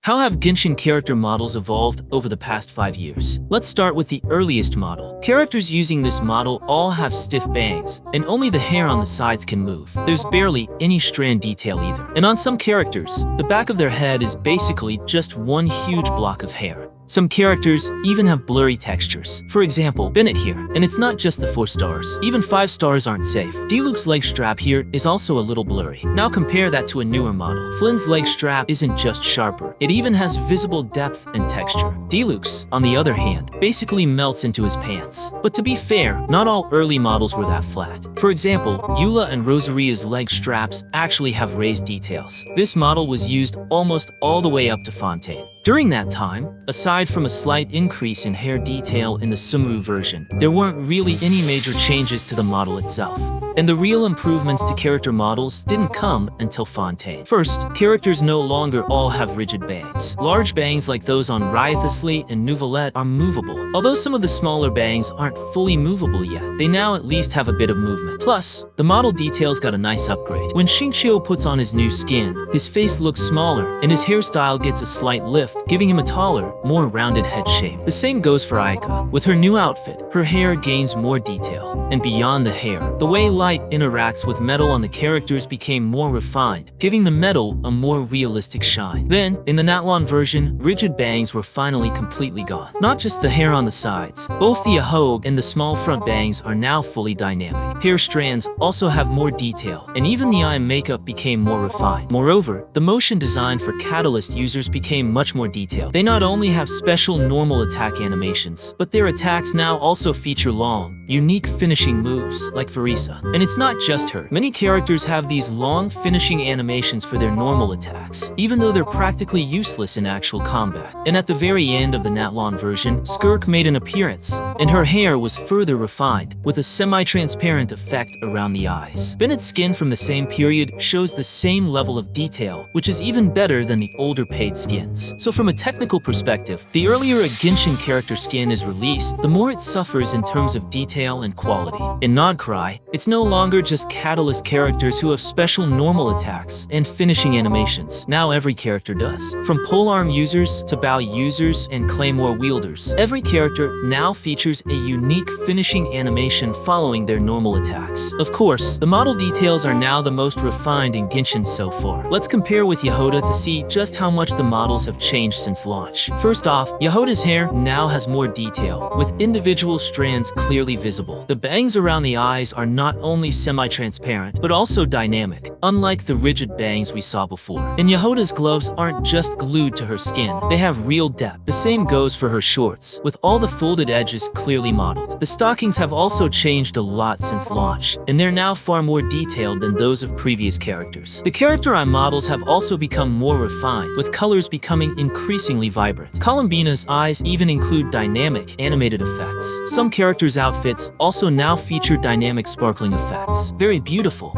How have Genshin character models evolved over the past 5 years? Let's start with the earliest model. Characters using this model all have stiff bangs, and only the hair on the sides can move. There's barely any strand detail either. And on some characters, the back of their head is basically just one huge block of hair. Some characters even have blurry textures. For example, Bennett here, and it's not just the 4 stars. Even 5 stars aren't safe. Diluc's leg strap here is also a little blurry. Now compare that to a newer model. Flynn's leg strap isn't just sharper, it even has visible depth and texture. Diluc's, on the other hand, basically melts into his pants. But to be fair, not all early models were that flat. For example, Eula and Rosaria's leg straps actually have raised details. This model was used almost all the way up to Fontaine. During that time, aside from a slight increase in hair detail in the Sumeru version, there weren't really any major changes to the model itself. And the real improvements to character models didn't come until Fontaine. First, characters no longer all have rigid bangs. Large bangs like those on Rhythusly and Neuvillette are movable. Although some of the smaller bangs aren't fully movable yet, they now at least have a bit of movement. Plus, the model details got a nice upgrade. When Xingqiu puts on his new skin, his face looks smaller and his hairstyle gets a slight lift, giving him a taller, more rounded head shape. The same goes for Aika. With her new outfit, her hair gains more detail. And beyond the hair, the way light interacts with metal on the characters became more refined, giving the metal a more realistic shine. Then, in the Natlan version, rigid bangs were finally completely gone. Not just the hair on the sides. Both the Ahogue and the small front bangs are now fully dynamic. Hair strands also have more detail, and even the eye makeup became more refined. Moreover, the motion design for Catalyst users became much more detailed. They not only have special normal attack animations, but their attacks now also feature long, unique finishing moves, like Verisa. And it's not just her. Many characters have these long finishing animations for their normal attacks, even though they're practically useless in actual combat. And at the very end of the Natlan version, Skirk made an appearance, and her hair was further refined, with a semi-transparent effect around the eyes. Bennett's skin from the same period shows the same level of detail, which is even better than the older paid skins. So from a technical perspective, the earlier a Genshin character skin is released, the more it suffers in terms of detail and quality. In Nod-Krai, it's no longer just Catalyst characters who have special normal attacks and finishing animations. Now every character does. From polearm users to bow users and claymore wielders, every character now features a unique finishing animation following their normal attacks. Of course, the model details are now the most refined in Genshin so far. Let's compare with Yehoda to see just how much the models have changed since launch. First off, Yehoda's hair now has more detail, with individual strands clearly visible. The bangs around the eyes are not only semi-transparent, but also dynamic, unlike the rigid bangs we saw before. And Yehoda's gloves aren't just glued to her skin, they have real depth. The same goes for her shorts, with all the folded edges clearly modeled. The stockings have also changed a lot since launch, and they're now far more detailed than those of previous characters. The character eye models have also become more refined, with colors becoming increasingly vibrant. Columbina's eyes even include dynamic, animated effects. Some characters' outfits also now feature dynamic sparkling effects. Very beautiful.